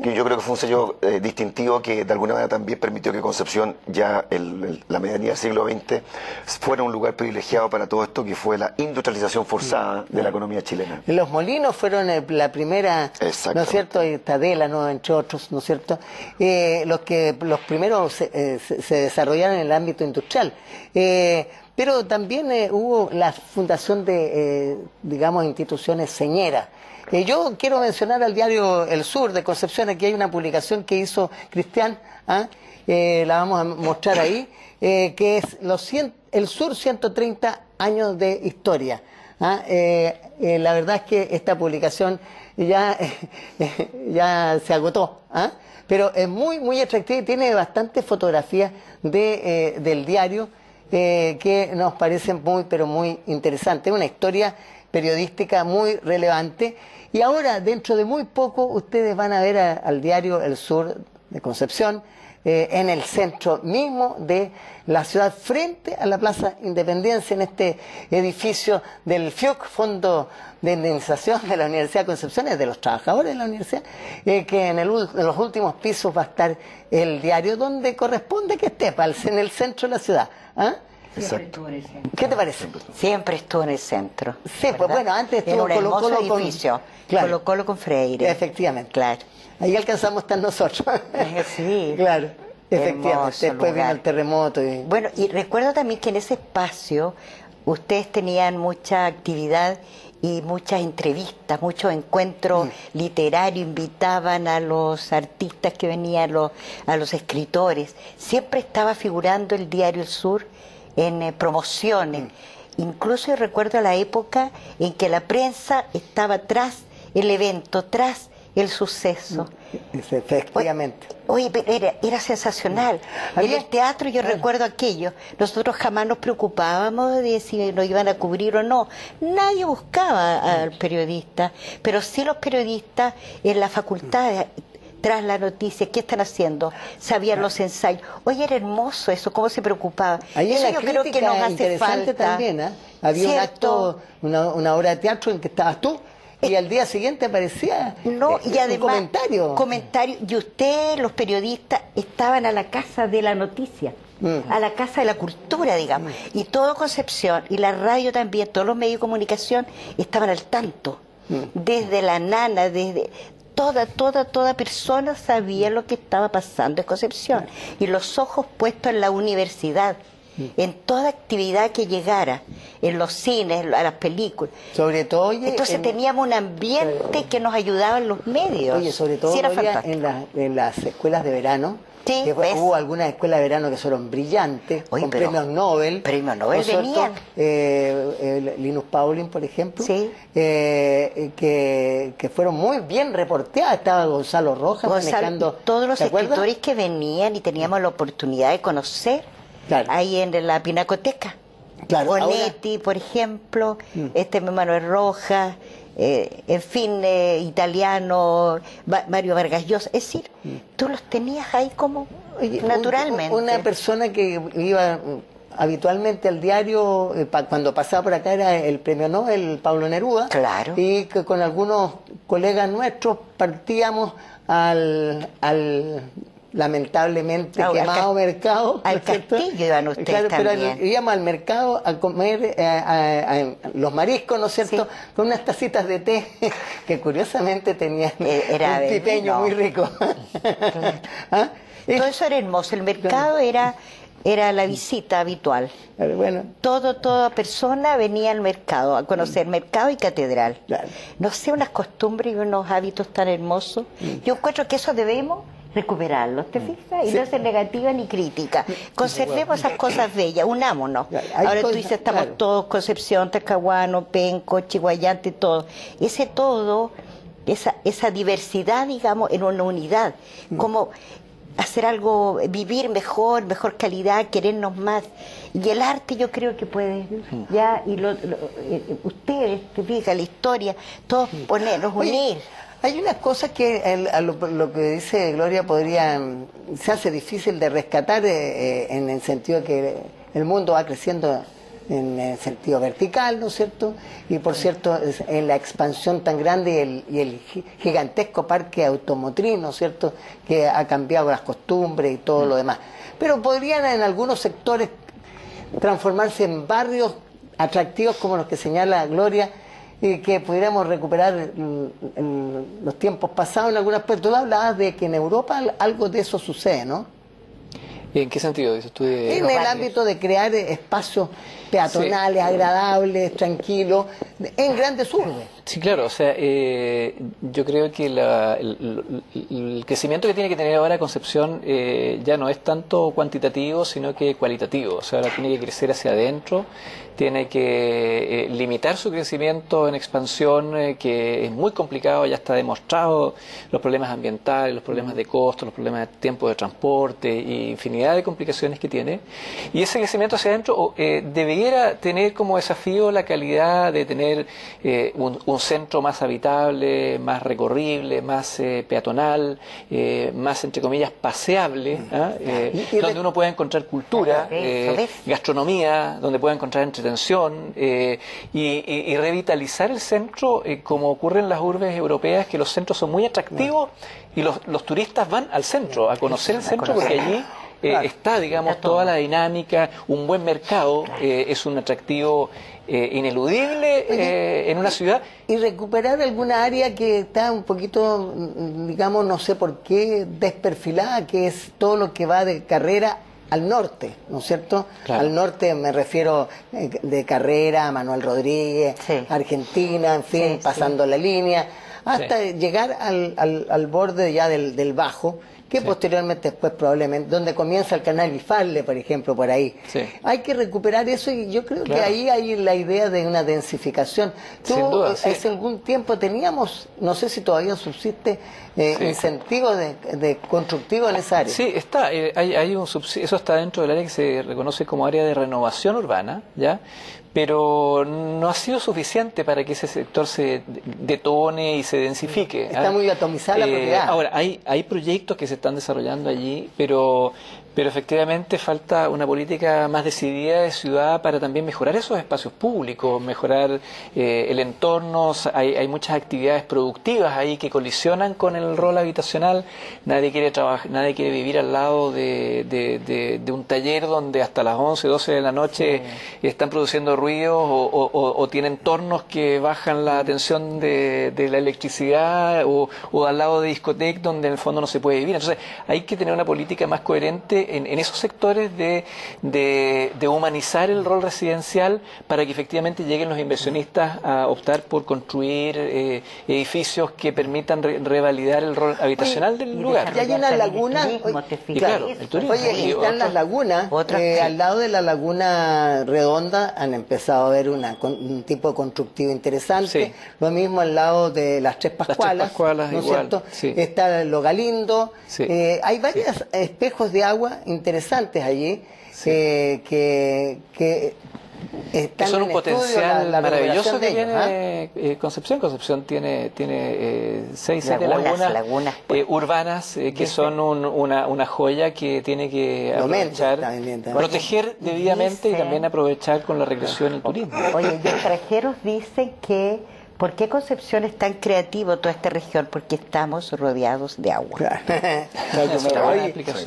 que yo creo que fue un sello distintivo que de alguna manera también permitió que Concepción, ya la medianía del siglo XX, fuera un lugar privilegiado para todo esto, que fue la industrialización forzada de la economía chilena. Los molinos fueron la primera, ¿no es cierto? Y Tadela, ¿no?, entre otros, ¿no es cierto? Los primeros se desarrollaron en el ámbito industrial. Pero también hubo la fundación de, digamos, instituciones señeras. Yo quiero mencionar al diario El Sur de Concepción. Aquí hay una publicación que hizo Cristian, la vamos a mostrar ahí, que es El Sur 130 años de historia. La verdad es que esta publicación ya se agotó, pero es muy, muy atractiva y tiene bastantes fotografías del diario, que nos parecen muy, pero muy interesantes. Una historia periodística muy relevante. Y ahora, dentro de muy poco, ustedes van a ver al diario El Sur de Concepción, en el centro mismo de la ciudad, frente a la Plaza Independencia, en este edificio del FIUC, Fondo de Indemnización de la Universidad de Concepción, es de los trabajadores de la universidad, que en los últimos pisos va a estar el diario donde corresponde que esté, en el centro de la ciudad. Exacto. ¿Qué te parece? Siempre estuvo en el centro. Sí, pues bueno, antes estuvo en un hermoso Colo-Colo edificio, claro. Colo-Colo con Freire. Efectivamente. Claro. Ahí alcanzamos a estar nosotros. Sí. Claro, efectivamente. Hermoso Después vino lugar. el terremoto. Bueno, y recuerdo también que en ese espacio ustedes tenían mucha actividad y muchas entrevistas, muchos encuentros literarios, invitaban a los artistas que venían, a los escritores. Siempre estaba figurando el diario El Sur en promociones. Incluso yo recuerdo la época en que la prensa estaba tras el evento, tras el suceso. Efectivamente. Oye, pero era sensacional. En el teatro yo recuerdo aquello. Nosotros jamás nos preocupábamos de si nos iban a cubrir o no. Nadie buscaba al periodista, pero sí los periodistas en la facultad, tras la noticia, ¿qué están haciendo? Sabían los ensayos. Oye, era hermoso eso, cómo se preocupaba. Ahí Eso en la yo creo que nos hace interesante falta. también, había un ¿Cierto? acto, una obra de teatro en que estabas tú, y al día siguiente aparecía No, y además, un comentario. Y usted, los periodistas, estaban a la casa de la noticia, a la casa de la cultura, digamos. Y todo Concepción, y la radio también, todos los medios de comunicación estaban al tanto. Desde la nana, desde... Toda persona sabía lo que estaba pasando en Concepción. Y los ojos puestos en la universidad, en toda actividad que llegara, en los cines, a las películas. Sobre todo, oye, entonces teníamos un ambiente que nos ayudaba en los medios. Oye, sobre todo Sí, era Gloria, fantástico. en las escuelas de verano, Sí, que ¿ves? hubo algunas escuelas de verano que fueron brillantes, Oye, con pero premios Nobel. premios Nobel ¿no es cierto? venían. Linus Pauling, por ejemplo, Sí. que fueron muy bien reporteadas. Estaba Gonzalo Rojas manejando. Todos los ¿te acuerdas? escritores que venían y teníamos la oportunidad de conocer Claro. ahí en la Pinacoteca. Claro, Bonetti, por ejemplo, Manuel Rojas, en fin, italiano, Mario Vargas Llosa. Es decir, tú los tenías ahí como Oye, naturalmente. Una persona que iba habitualmente al diario, cuando pasaba por acá, era el premio Nobel, Pablo Neruda. Claro. Y que con algunos colegas nuestros partíamos al lamentablemente quemado mercado. Al ¿no es cierto? Castillo iban ustedes Claro, también. pero íbamos al mercado a comer los mariscos, ¿no es cierto?, Sí. con unas tacitas de té que curiosamente tenían Era un pipeño vino. muy rico. ¿Ah? Todo eso era hermoso. El mercado era la visita habitual. Bueno, Toda persona venía al mercado, a conocer mercado y catedral. Claro. No sé, unas costumbres y unos hábitos tan hermosos. Yo encuentro que eso debemos recuperarlos, ¿te fijas? Y no ser negativa ni crítica. Conservemos esas cosas bellas, unámonos. Ahora tú dices, estamos todos, Concepción, Talcahuano, Penco, Chiguayante, todo. Ese todo, esa diversidad, digamos, en una unidad, como hacer algo, vivir mejor calidad, querernos más. Y el arte yo creo que puede, ya, y ustedes, te fijas, la historia, todos ponernos, unir. Hay unas cosas que lo que dice Gloria se hace difícil de rescatar en el sentido que el mundo va creciendo en el sentido vertical, ¿no es cierto? Y por cierto, en la expansión tan grande y el gigantesco parque automotriz, ¿no es cierto?, que ha cambiado las costumbres y todo lo demás. Pero podrían en algunos sectores transformarse en barrios atractivos como los que señala Gloria, y que pudiéramos recuperar en los tiempos pasados en algunas partes. Tú hablabas de que en Europa algo de eso sucede, ¿no? ¿En qué sentido dices tú? En el ámbito de crear espacios peatonales, agradables, tranquilos, en grandes urbes. Sí, claro, o sea, yo creo que el crecimiento que tiene que tener ahora Concepción ya no es tanto cuantitativo, sino que cualitativo. O sea, ahora tiene que crecer hacia adentro, tiene que limitar su crecimiento en expansión, que es muy complicado, ya está demostrado los problemas ambientales, los problemas de costo, los problemas de tiempo de transporte y infinidad de complicaciones que tiene. Y ese crecimiento hacia adentro debiera tener como desafío la calidad de tener un centro más habitable, más recorrible, más peatonal, más, entre comillas, paseable, donde uno pueda encontrar cultura, gastronomía, donde pueda encontrar entretención y revitalizar el centro, como ocurre en las urbes europeas, que los centros son muy atractivos y los turistas van al centro a conocer el centro porque allí está, digamos, toda la dinámica, un buen mercado, es un atractivo ineludible en una ciudad. Y recuperar alguna área que está un poquito, digamos, no sé por qué, desperfilada, que es todo lo que va de Carrera al norte, ¿no es cierto? Claro. Al norte me refiero de Carrera, Manuel Rodríguez, Argentina, en fin, pasando la línea, hasta llegar al borde ya del Bajo, que posteriormente después probablemente, donde comienza el canal Bifarle, por ejemplo, por ahí. Hay que recuperar eso y yo creo que ahí hay la idea de una densificación. Sin duda, hace algún tiempo teníamos, no sé si todavía subsiste, incentivos de constructivo en esa área. Sí, está, hay un eso está dentro del área que se reconoce como área de renovación urbana, ¿ya? Pero no ha sido suficiente para que ese sector se detone y se densifique. Está muy atomizada la propiedad. Ahora, hay proyectos que se están desarrollando allí, pero efectivamente falta una política más decidida de ciudad para también mejorar esos espacios públicos, mejorar el entorno. Hay muchas actividades productivas ahí que colisionan con el rol habitacional. Nadie quiere trabajar, nadie quiere vivir al lado de un taller donde hasta las 11, 12 de la noche están produciendo ruidos o tienen tornos que bajan la tensión de la electricidad o al lado de discotecas donde en el fondo no se puede vivir. Entonces hay que tener una política más coherente en esos sectores de humanizar el rol residencial para que efectivamente lleguen los inversionistas a optar por construir edificios que permitan revalidar el rol habitacional del lugar. Y hay una laguna, el turismo. Oye, están las lagunas, al lado de la laguna Redonda han empezado a ver un tipo constructivo interesante, lo mismo al lado de las Tres Pascualas, ¿no es cierto? Está Lo Galindo, hay varios espejos de agua interesantes allí que están son un potencial maravilloso que tiene Concepción. Concepción tiene 6, 7 lagunas urbanas que son una joya que tiene que aprovechar, proteger debidamente y también aprovechar con la recreación y el turismo. Oye, y extranjeros dicen que ¿por qué Concepción es tan creativo toda esta región? Porque estamos rodeados de agua.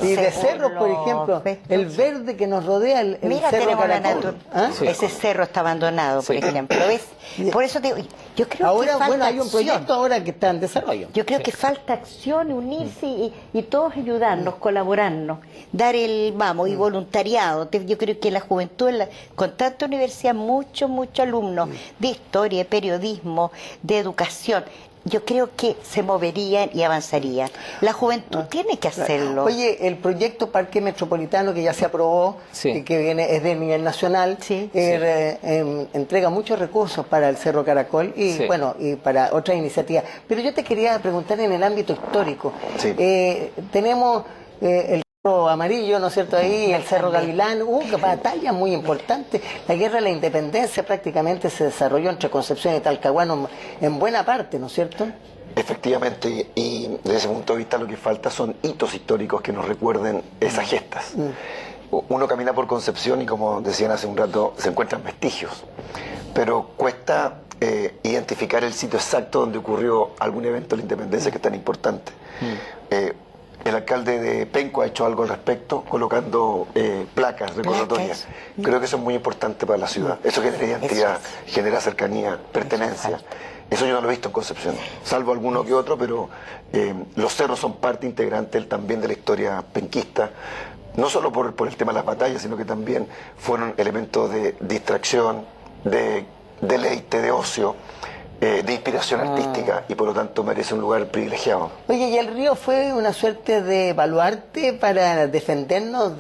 Y de cerros, por ejemplo, el verde que nos rodea, el cerro Caracol. Ese cerro está abandonado, por ejemplo. ¿Ves? Por eso te digo, yo creo ahora, que falta hay un proyecto ahora que está en desarrollo. Yo creo que falta acción, unirse y todos ayudarnos, colaborarnos, dar el y voluntariado. Yo creo que la juventud, con tanta universidad, muchos alumnos de historia, de periodismo, de educación, yo creo que se moverían y avanzarían. La juventud tiene que hacerlo. Oye, el proyecto Parque Metropolitano que ya se aprobó, Sí. que viene es de nivel nacional, Sí. entrega muchos recursos para el Cerro Caracol y Sí. bueno, y para otras iniciativas. Pero yo te quería preguntar en el ámbito histórico. Sí. Tenemos el Cerro Amarillo, ¿no es cierto? Ahí, el Cerro También. Gavilán, hubo batallas muy importantes. La guerra de la independencia prácticamente se desarrolló entre Concepción y Talcahuano en buena parte, ¿no es cierto? Efectivamente, y desde ese punto de vista lo que falta son hitos históricos que nos recuerden esas gestas. Uno camina por Concepción y, como decían hace un rato, se encuentran vestigios, pero cuesta identificar el sitio exacto donde ocurrió algún evento de la independencia que es tan importante. El alcalde de Penco ha hecho algo al respecto, colocando placas recordatorias. Creo que eso es muy importante para la ciudad. Eso genera identidad, genera cercanía, pertenencia. Eso yo no lo he visto en Concepción, salvo alguno que otro, pero los cerros son parte integrante también de la historia penquista, no solo por el tema de las batallas, sino que también fueron elementos de distracción, de deleite, de ocio, de inspiración artística, y por lo tanto merece un lugar privilegiado. Oye, y el río fue una suerte de baluarte para defendernos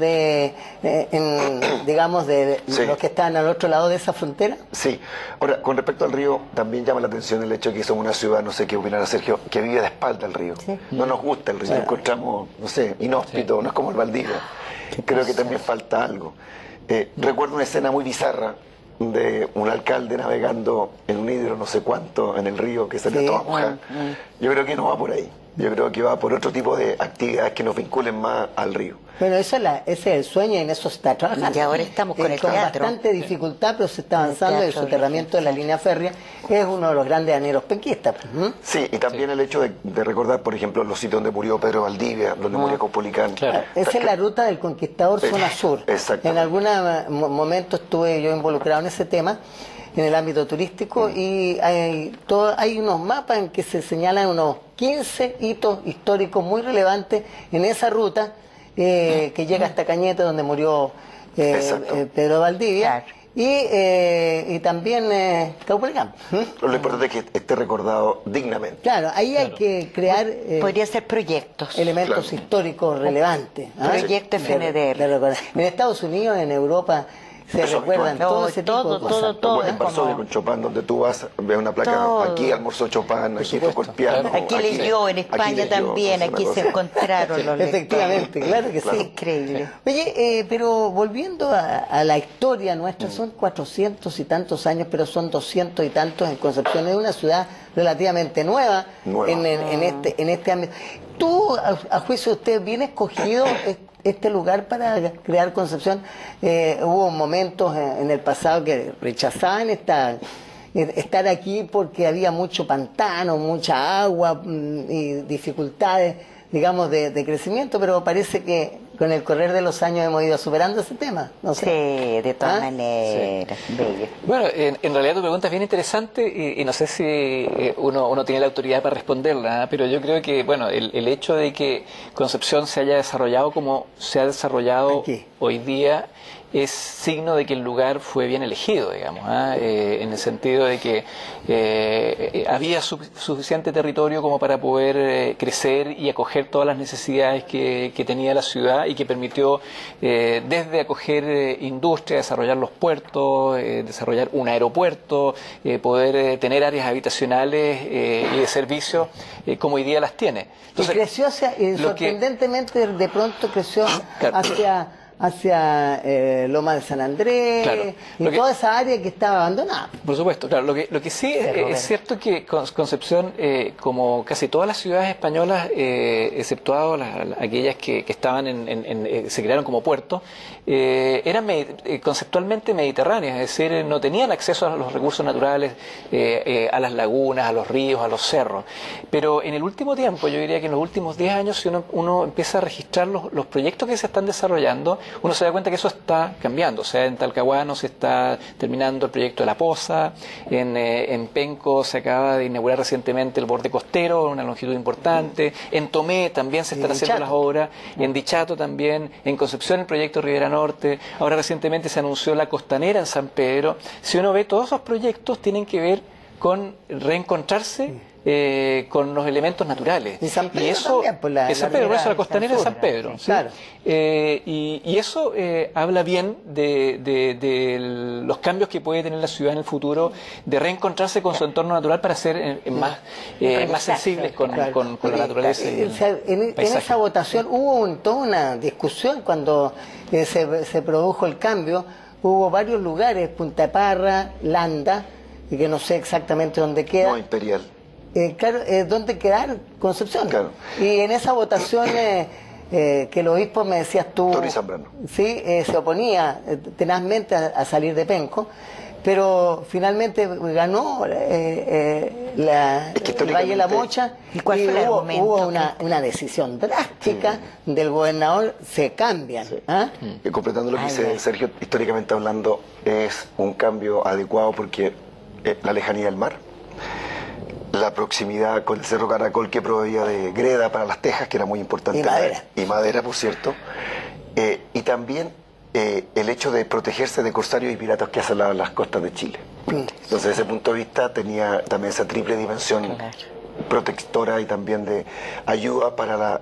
digamos, de Sí. los que están al otro lado de esa frontera. Sí. Ahora, con respecto al río, también llama la atención el hecho de que somos una ciudad, no sé qué opinará Sergio, que vive de espalda al río. No nos gusta el río, lo encontramos, no sé, inhóspito, no es como el Valdivia. Creo que también falta algo. Recuerdo una escena muy bizarra de un alcalde navegando en un hidro no sé cuánto en el río que salía Sí. toda mojada. Yo creo que no va por ahí. Yo creo que va por otro tipo de actividades que nos vinculen más al río. Bueno, ese es el sueño y en eso se está trabajando. Y ahora estamos con el Con teatro. bastante dificultad, pero se está avanzando. El teatro, soterramiento de la línea férrea es uno de los grandes anhelos penquistas. ¿Mm? Sí, y también el hecho de recordar, por ejemplo, los sitios donde murió Pedro Valdivia, donde murió Copolicán. Claro. Esa es la ruta del conquistador zona sur. Exactamente. En algún momento estuve yo involucrado en ese tema, en el ámbito turístico, y hay unos mapas en que se señalan unos 15 hitos históricos muy relevantes en esa ruta que llega hasta Cañete, donde murió Exacto. Pedro Valdivia, Claro. y también Caupolicán. ¿Mm? Lo importante es que esté recordado dignamente. Claro, ahí hay que crear Podría ser proyectos. elementos Claro. históricos relevantes. ¿ah? Proyecto FNDR. De recordar. En Estados Unidos, en Europa, se Eso recuerdan habitual. todo ese tipo Todo, de cosas. todo. En Varsovia con Chopin, donde tú vas, ves una placa, Todo. aquí almorzó Chopin, aquí tocó el piano. Aquí leyó, en España leyó, también, es una aquí se cosa. encontraron los Efectivamente, claro que lectores. sí. Increíble. Oye, pero volviendo a la historia nuestra, son 400 y tantos años, pero son 200 y tantos en Concepción. Es una ciudad relativamente nueva, Nueva. en este ámbito. ¿Tú, a juicio de usted, bien escogido este lugar para crear Concepción? Hubo momentos en el pasado que rechazaban estar aquí porque había mucho pantano, mucha agua y dificultades, digamos, de crecimiento, pero parece que con el correr de los años hemos ido superando ese tema. No sé. Sí, de todas ¿Ah? maneras. Bello. Bueno, en realidad tu pregunta es bien interesante y no sé si uno tiene la autoridad para responderla, ¿eh? Pero yo creo que, bueno, el hecho de que Concepción se haya desarrollado como se ha desarrollado Aquí. hoy día es signo de que el lugar fue bien elegido, digamos, en el sentido de que había suficiente territorio como para poder crecer y acoger todas las necesidades que tenía la ciudad y que permitió desde acoger industria, desarrollar los puertos, desarrollar un aeropuerto, poder tener áreas habitacionales y de servicios como hoy día las tiene. Entonces, y creció lo que- sorprendentemente, de pronto creció Claro. hacia Loma de San Andrés, Claro. y Lo que- toda esa área que estaba abandonada. Por supuesto, claro. Lo que sí es cierto que Concepción, como casi todas las ciudades españolas, exceptuado aquellas que estaban se crearon como puertos, eran conceptualmente mediterráneas, es decir, no tenían acceso a los recursos naturales, a las lagunas, a los ríos, a los cerros. Pero en el último tiempo, yo diría que en los últimos 10 años, si uno empieza a registrar los proyectos que se están desarrollando, uno se da cuenta que eso está cambiando. O sea, en Talcahuano se está terminando el proyecto de La Poza, en Penco se acaba de inaugurar recientemente el borde costero, una longitud importante, en Tomé también se están en haciendo Dichato. las obras, en Dichato también, en Concepción el proyecto Rivera Norte, ahora recientemente se anunció la costanera en San Pedro. Si uno ve, todos esos proyectos tienen que ver con reencontrarse con los elementos naturales. Y San Pedro eso, también, por la San Pedro, por eso la ribera costanera de San sur, Pedro. ¿sí? claro. Y eso habla bien de los cambios que puede tener la ciudad en el futuro, de reencontrarse con su entorno natural para ser más sensibles con la naturaleza. Y O sea, en esa votación hubo toda una discusión cuando se produjo el cambio. Hubo varios lugares, Punta de Parra, Landa, que no sé exactamente dónde queda. No, Imperial. Claro, ¿dónde quedar? Concepción. Claro. Y en esa votación que el obispo, me decías tú, Torri Zambrano. sí, se oponía tenazmente a salir de Penco, pero finalmente ganó el Valle de la Mocha. ¿Y cuál fue el argumento? Hubo una decisión drástica del gobernador, se cambian. Sí. ¿Ah? Completando lo que dice ya. Sergio, históricamente hablando, es un cambio adecuado porque la lejanía del mar, la proximidad con el Cerro Caracol que proveía de greda para las tejas, que era muy importante. Y madera. Y madera, por cierto. Y también el hecho de protegerse de corsarios y piratas que asolaban las costas de Chile. Entonces, desde ese punto de vista, tenía también esa triple dimensión protectora y también de ayuda para la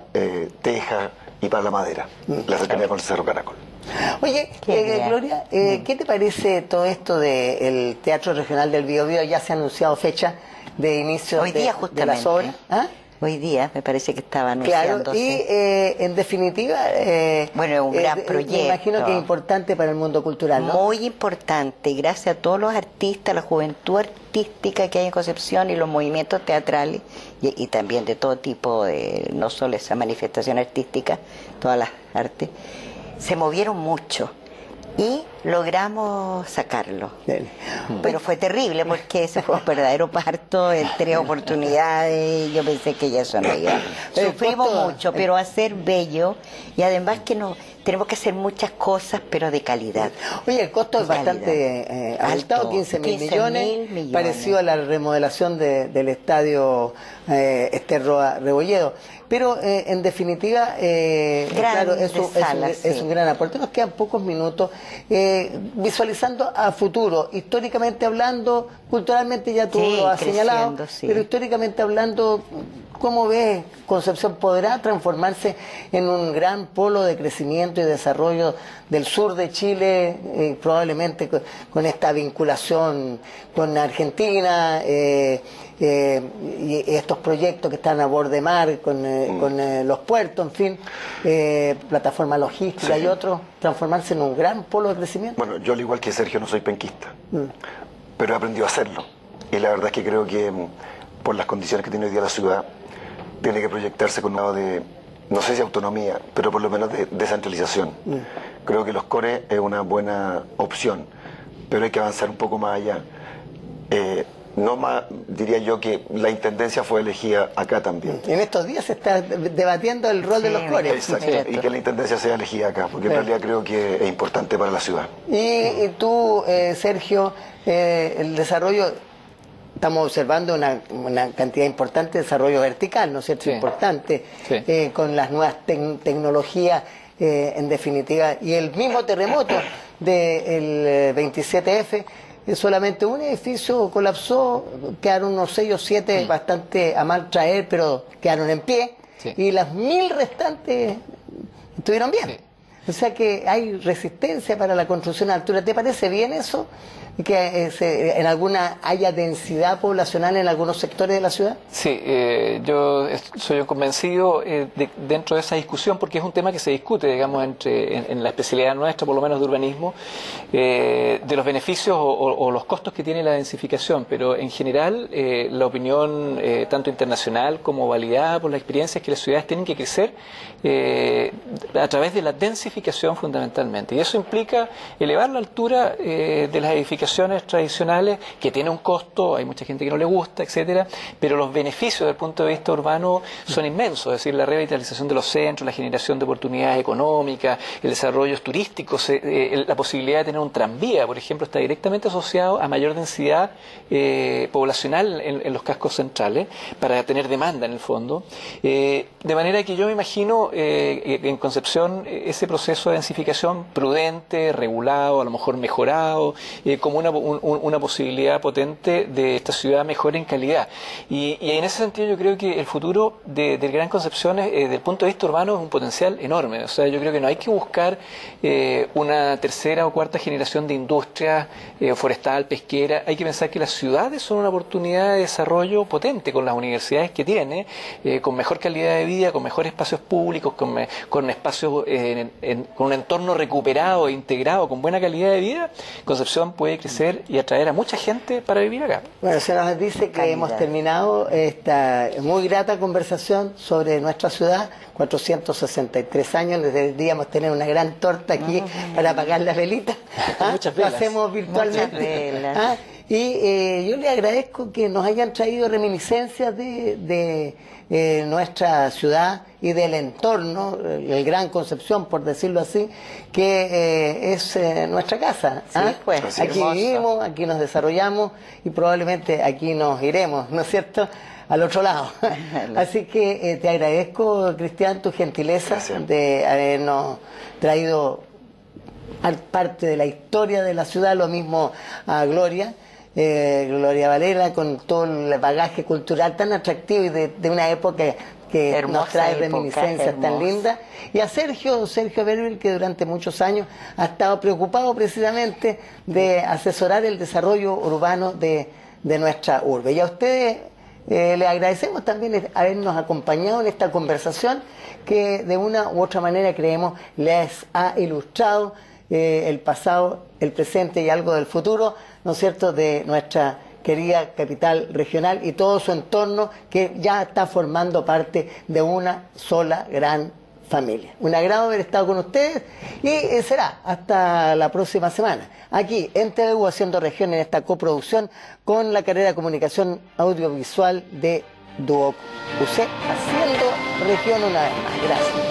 teja y para la madera, la cercanía con el Cerro Caracol. Oye, Gloria, ¿qué te parece todo esto del Teatro Regional del Biobío? Ya se ha anunciado fecha de inicio Hoy día, de justamente. las obras. ¿Ah? Hoy día me parece que estaba Claro, anunciándose. y en definitiva, Bueno, es un gran proyecto. me imagino que es importante para el mundo cultural, ¿no? Muy importante, y gracias a todos los artistas, la juventud artística que hay en Concepción y los movimientos teatrales, y también de todo tipo, no solo esa manifestación artística, todas las artes, se movieron mucho y logramos sacarlo. Bien. Pero fue terrible porque ese fue un verdadero parto en 3 oportunidades. Yo pensé que ya eso no iba. Sufrimos mucho, pero a ser bello, y además que no tenemos que hacer muchas cosas, pero de calidad. Oye, el costo es De bastante calidad. abultado, Alto, 15.000 15.000 millones. parecido a la remodelación del estadio Roa Rebolledo. Pero en definitiva, claro, es un gran aporte. Nos quedan pocos minutos. Visualizando a futuro, históricamente hablando, culturalmente ya tú lo has señalado, sí. pero históricamente hablando, ¿cómo ves Concepción podrá transformarse en un gran polo de crecimiento y desarrollo del sur de Chile, probablemente con esta vinculación con Argentina y estos proyectos que están a borde mar, con los puertos, en fin, plataforma logística Sí. y otros, transformarse en un gran polo de crecimiento? Bueno, yo al igual que Sergio no soy penquista, pero he aprendido a hacerlo. Y la verdad es que creo que por las condiciones que tiene hoy día la ciudad, tiene que proyectarse con un lado de, no sé si autonomía, pero por lo menos de descentralización. Creo que los CORE es una buena opción, pero hay que avanzar un poco más allá. No más, diría yo que la intendencia fue elegida acá también. En estos días se está debatiendo el rol de los cores. Exacto, y que la intendencia sea elegida acá, porque en realidad creo que es importante para la ciudad. Y tú, Sergio, el desarrollo, estamos observando una cantidad importante de desarrollo vertical, ¿no es cierto? Sí. Importante, Sí. con las nuevas tecnologías, en definitiva, y el mismo terremoto del 27F. Solamente un edificio colapsó, quedaron unos 6 o 7 bastante a mal traer, pero quedaron en pie, Sí. y las 1000 restantes estuvieron bien. Sí. O sea que hay resistencia para la construcción a altura. ¿Te parece bien eso? Que haya densidad poblacional en algunos sectores de la ciudad. Sí, yo soy un convencido dentro de esa discusión, porque es un tema que se discute, digamos, en la especialidad nuestra, por lo menos de urbanismo, de los beneficios o los costos que tiene la densificación, pero en general la opinión tanto internacional como validada por la experiencia es que las ciudades tienen que crecer a través de la densificación fundamentalmente, y eso implica elevar la altura de las edificaciones tradicionales, que tiene un costo, hay mucha gente que no le gusta, etcétera, pero los beneficios desde el punto de vista urbano son inmensos, es decir, la revitalización de los centros, la generación de oportunidades económicas, el desarrollo turístico, la posibilidad de tener un tranvía, por ejemplo, está directamente asociado a mayor densidad poblacional en los cascos centrales, para tener demanda en el fondo, de manera que yo me imagino en Concepción ese proceso de densificación prudente, regulado, a lo mejor mejorado, como como una posibilidad potente de esta ciudad mejor en calidad. Y en ese sentido yo creo que el futuro del Gran Concepción, desde el punto de vista urbano, es un potencial enorme. O sea, yo creo que no hay que buscar una tercera o cuarta generación de industria forestal, pesquera. Hay que pensar que las ciudades son una oportunidad de desarrollo potente con las universidades que tiene, con mejor calidad de vida, con mejores espacios públicos, con espacios, con un entorno recuperado e integrado, con buena calidad de vida. Concepción puede crecer y atraer a mucha gente para vivir acá. Bueno, se nos dice que hemos terminado esta muy grata conversación sobre nuestra ciudad. 463 años, les deberíamos tener una gran torta aquí para apagar las velitas. Muchas velas. Lo hacemos virtualmente. Y yo le agradezco que nos hayan traído reminiscencias de nuestra ciudad y del entorno, el Gran Concepción, por decirlo así, que es nuestra casa. Sí, pues, aquí hermoso. vivimos, aquí nos desarrollamos y probablemente aquí nos iremos, ¿no es cierto?, al otro lado. Así que te agradezco, Cristian, tu gentileza. Gracias. De habernos traído parte de la historia de la ciudad, lo mismo a Gloria. Gloria Varela, con todo el bagaje cultural tan atractivo y de una época que Hermosa nos trae época, reminiscencias tan hermosa. lindas. Y a Sergio Berbil, que durante muchos años ha estado preocupado precisamente de asesorar el desarrollo urbano de nuestra urbe. Y a ustedes les agradecemos también habernos acompañado en esta conversación que de una u otra manera creemos les ha ilustrado el pasado, el presente y algo del futuro, ¿no es cierto?, de nuestra querida capital regional y todo su entorno, que ya está formando parte de una sola gran familia. Un agrado haber estado con ustedes y será hasta la próxima semana, aquí en TVU Haciendo Región, en esta coproducción con la carrera de Comunicación Audiovisual de Duoc UC, Haciendo Región una vez más. Gracias.